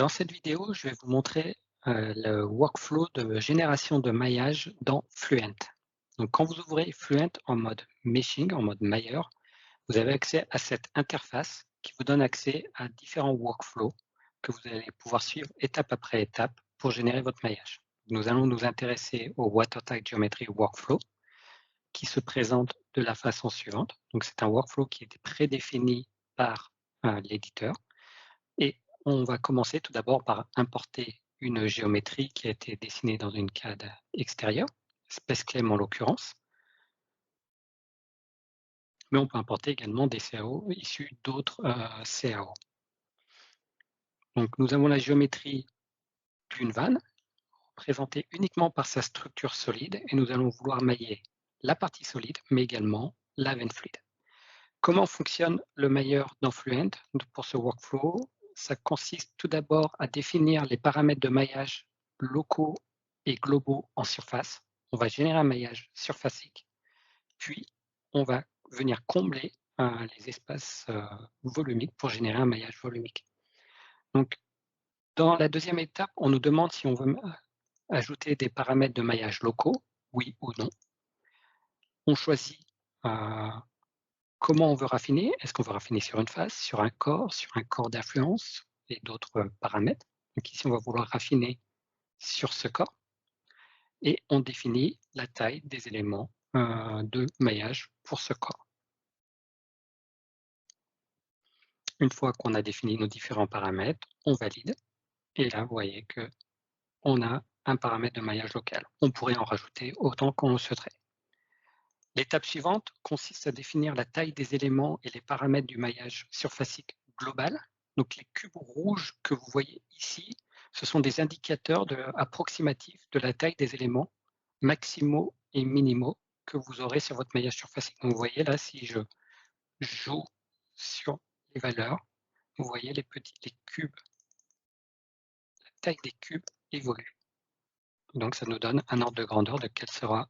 Dans cette vidéo, je vais vous montrer le workflow de génération de maillage dans Fluent. Donc, quand vous ouvrez Fluent en mode meshing, en mode mailleur, vous avez accès à cette interface qui vous donne accès à différents workflows que vous allez pouvoir suivre étape après étape pour générer votre maillage. Nous allons nous intéresser au WaterTight Geometry Workflow qui se présente de la façon suivante. Donc, c'est un workflow qui est prédéfini par l'éditeur. Et on va commencer tout d'abord par importer une géométrie qui a été dessinée dans une CAD extérieure, SpaceClaim en l'occurrence. Mais on peut importer également des CAO issus d'autres CAO. Donc nous avons la géométrie d'une vanne, représentée uniquement par sa structure solide, et nous allons vouloir mailler la partie solide, mais également la veine fluide. Comment fonctionne le mailleur dans Fluent pour ce workflow? Ça consiste tout d'abord à définir les paramètres de maillage locaux et globaux en surface. On va générer un maillage surfacique, puis on va venir combler les espaces volumiques pour générer un maillage volumique. Donc, dans la deuxième étape, on nous demande si on veut ajouter des paramètres de maillage locaux, oui ou non. On choisit comment on veut raffiner. Est-ce qu'on veut raffiner sur une face, sur un corps d'influence et d'autres paramètres. Donc ici, on va vouloir raffiner sur ce corps et on définit la taille des éléments de maillage pour ce corps. Une fois qu'on a défini nos différents paramètres, on valide et là, vous voyez qu'on a un paramètre de maillage local. On pourrait en rajouter autant qu'on le souhaiterait. L'étape suivante consiste à définir la taille des éléments et les paramètres du maillage surfacique global. Donc les cubes rouges que vous voyez ici, ce sont des indicateurs approximatifs de la taille des éléments maximaux et minimaux que vous aurez sur votre maillage surfacique. Donc vous voyez là, si je joue sur les valeurs, vous voyez les cubes, la taille des cubes évolue. Donc ça nous donne un ordre de grandeur de quelle sera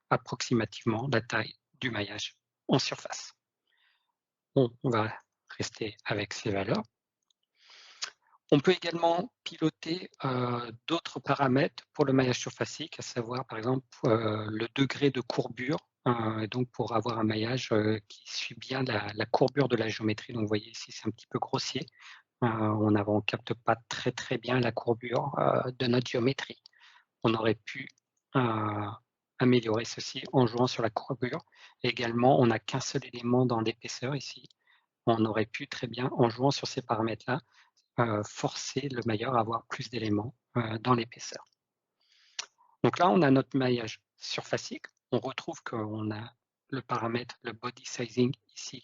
approximativement la taille du maillage en surface. On va rester avec ces valeurs. On peut également piloter d'autres paramètres pour le maillage surfacique, à savoir par exemple le degré de courbure, et donc pour avoir un maillage qui suit bien la courbure de la géométrie. Donc vous voyez ici c'est un petit peu grossier, on ne capte pas très bien la courbure de notre géométrie. On aurait pu améliorer ceci en jouant sur la courbure. Et également, on n'a qu'un seul élément dans l'épaisseur ici. On aurait pu très bien, en jouant sur ces paramètres-là, forcer le mailleur à avoir plus d'éléments dans l'épaisseur. Donc là, on a notre maillage surfacique. On retrouve qu'on a le paramètre, le body sizing ici,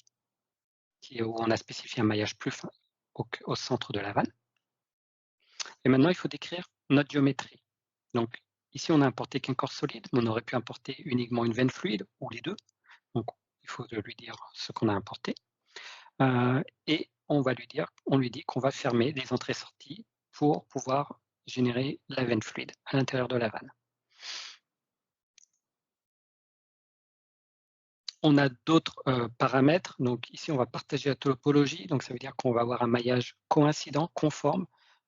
où on a spécifié un maillage plus fin au centre de la vanne. Et maintenant, il faut décrire notre géométrie. Donc ici, on n'a importé qu'un corps solide, mais on aurait pu importer uniquement une veine fluide ou les deux. Donc il faut lui dire ce qu'on a importé. Et on lui dit qu'on va fermer les entrées-sorties pour pouvoir générer la veine fluide à l'intérieur de la vanne. On a d'autres paramètres. Donc ici, on va partager la topologie. Donc ça veut dire qu'on va avoir un maillage coïncident, conforme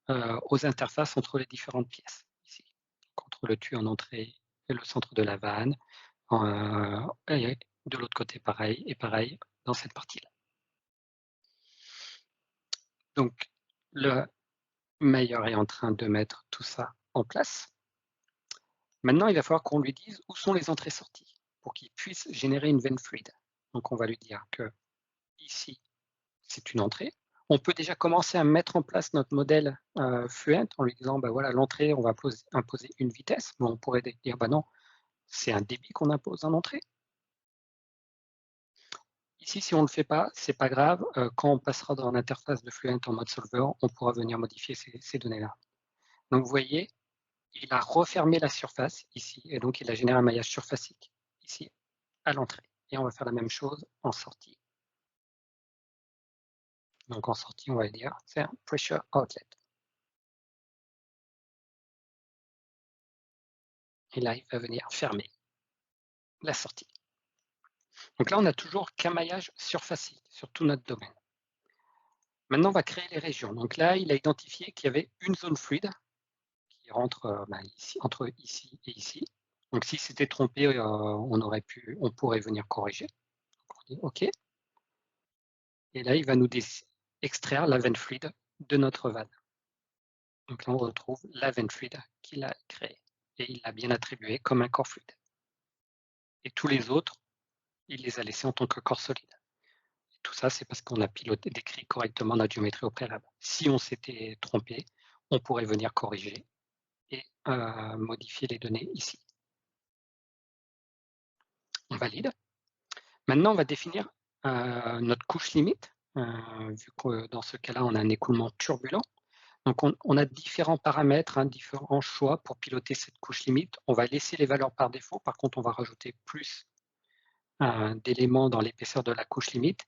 aux interfaces entre les différentes pièces. Ici, entre le tuyau en entrée et le centre de la vanne. Et de l'autre côté, pareil, et pareil dans cette partie-là. Donc, le mailleur est en train de mettre tout ça en place. Maintenant, il va falloir qu'on lui dise où sont les entrées-sorties pour qu'il puisse générer une veine fluide. Donc, on va lui dire que ici, c'est une entrée. On peut déjà commencer à mettre en place notre modèle Fluent en lui disant, bah voilà, l'entrée, on va imposer une vitesse. Mais on pourrait dire, bah non, c'est un débit qu'on impose en entrée. Ici, si on ne le fait pas, c'est pas grave. Quand on passera dans l'interface de Fluent en mode solver, on pourra venir modifier ces données-là. Donc, vous voyez, il a refermé la surface ici, et donc il a généré un maillage surfacique ici à l'entrée. Et on va faire la même chose en sortie. Donc en sortie, on va dire c'est un pressure outlet. Et là, il va venir fermer la sortie. Donc là, on n'a toujours qu'un maillage surfacique sur tout notre domaine. Maintenant, on va créer les régions. Donc là, il a identifié qu'il y avait une zone fluide qui rentre ici, entre ici et ici. Donc si c'était trompé, on pourrait venir corriger. Donc, on dit OK. Et là, il va nous extraire la veine fluide de notre vanne. Donc là, on retrouve la veine fluide qu'il a créée. Et il l'a bien attribuée comme un corps fluide. Et tous les autres, il les a laissés en tant que corps solide. Et tout ça, c'est parce qu'on a décrit correctement la géométrie au préalable. Si on s'était trompé, on pourrait venir corriger et modifier les données ici. On valide. Maintenant, on va définir notre couche limite, vu que dans ce cas-là, on a un écoulement turbulent. Donc, on a différents paramètres, hein, différents choix pour piloter cette couche limite. On va laisser les valeurs par défaut. Par contre, on va rajouter plus d'éléments dans l'épaisseur de la couche limite.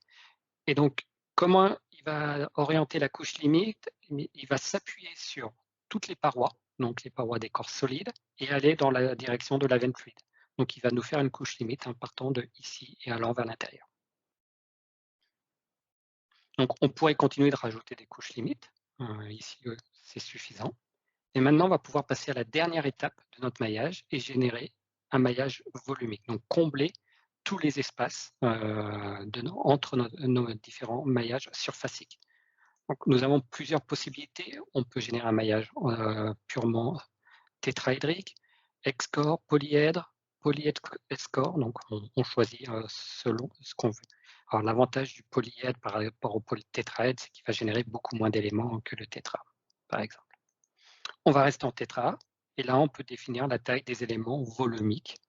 Et donc, comment il va orienter la couche limite? Il va s'appuyer sur toutes les parois, donc les parois des corps solides, et aller dans la direction de la veine fluide. Donc, il va nous faire une couche limite en partant de ici et allant vers l'intérieur. Donc, on pourrait continuer de rajouter des couches limites. Ici, c'est suffisant. Et maintenant, on va pouvoir passer à la dernière étape de notre maillage et générer un maillage volumique. Donc, combler tous les espaces entre nos différents maillages surfaciques. Donc, nous avons plusieurs possibilités. On peut générer un maillage purement tétraédrique, hexcore, polyèdre, polyhexcore. Donc, on choisit selon ce qu'on veut. Alors, l'avantage du polyèdre par rapport au polytétraèdre, c'est qu'il va générer beaucoup moins d'éléments que le tétra, par exemple. On va rester en tétra, et là, on peut définir la taille des éléments volumiques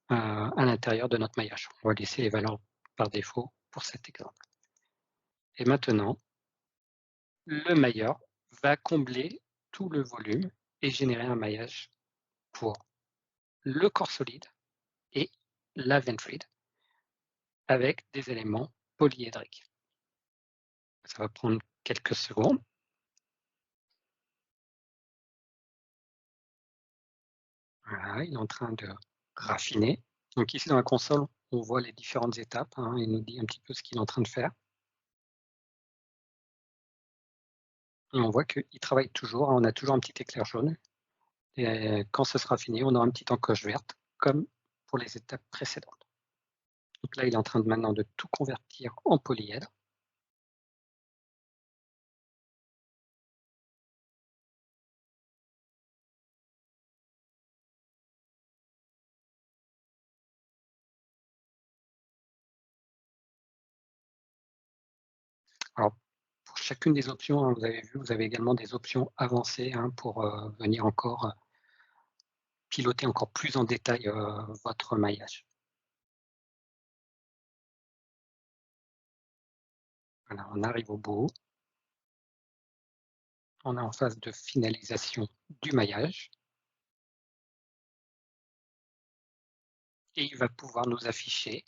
à l'intérieur de notre maillage. On va laisser les valeurs par défaut pour cet exemple. Et maintenant, le mailleur va combler tout le volume et générer un maillage pour le corps solide et la veine fluide avec des éléments polyédriques. Ça va prendre quelques secondes. Voilà, il est en train de raffiner. Donc ici dans la console, on voit les différentes étapes. Hein, il nous dit un petit peu ce qu'il est en train de faire. Et on voit qu'il travaille toujours. Hein, on a toujours un petit éclair jaune. Et quand ce sera fini, on aura une petite encoche verte, comme pour les étapes précédentes. Donc là, il est en train de maintenant de tout convertir en polyèdre. Alors, pour chacune des options, hein, vous avez vu, vous avez également des options avancées hein, pour venir encore piloter encore plus en détail votre maillage. Voilà, on arrive au bout. On est en phase de finalisation du maillage. Et il va pouvoir nous afficher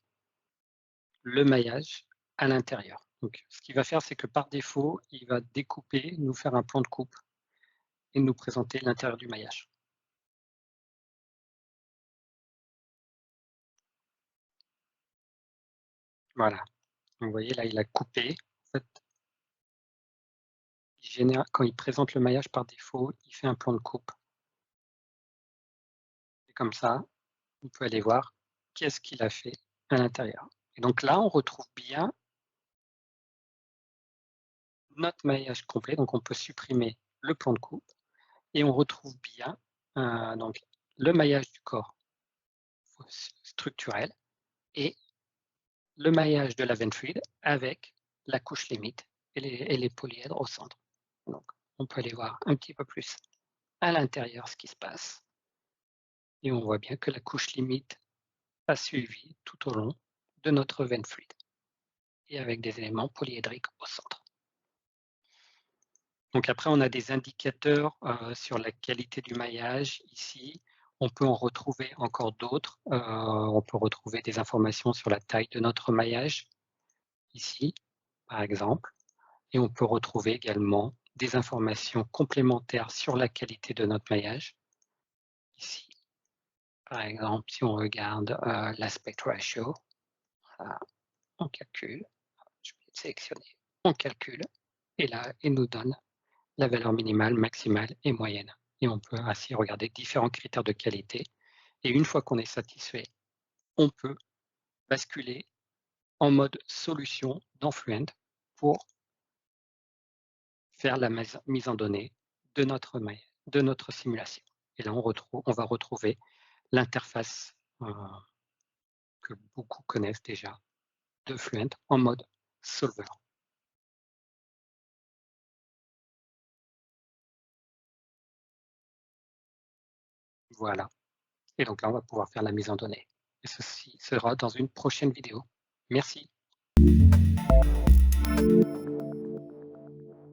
le maillage à l'intérieur. Donc, ce qu'il va faire, c'est que par défaut, il va découper, nous faire un plan de coupe et nous présenter l'intérieur du maillage. Voilà. Donc, vous voyez, là, il a coupé. En fait, quand il présente le maillage par défaut, il fait un plan de coupe. Et comme ça, on peut aller voir qu'est-ce qu'il a fait à l'intérieur. Et donc là, on retrouve bien notre maillage complet. Donc, on peut supprimer le plan de coupe et on retrouve bien donc, le maillage du corps structurel et le maillage de la veine fluide avec la couche limite et les polyèdres au centre. Donc, on peut aller voir un petit peu plus à l'intérieur ce qui se passe. Et on voit bien que la couche limite a suivi tout au long de notre veine fluide et avec des éléments polyédriques au centre. Donc après, on a des indicateurs sur la qualité du maillage ici. On peut en retrouver encore d'autres. On peut retrouver des informations sur la taille de notre maillage ici, par exemple. Et on peut retrouver également des informations complémentaires sur la qualité de notre maillage ici. Par exemple, si on regarde l'aspect ratio, voilà, on calcule, je vais sélectionner, on calcule. et là, il nous donne la valeur minimale, maximale et moyenne. Et on peut ainsi regarder différents critères de qualité. Et une fois qu'on est satisfait, on peut basculer en mode solution dans Fluent pour faire la mise en données de notre simulation. Et là, on va retrouver l'interface que beaucoup connaissent déjà de Fluent en mode solver. Voilà. Et donc là, on va pouvoir faire la mise en données. Et ceci sera dans une prochaine vidéo. Merci.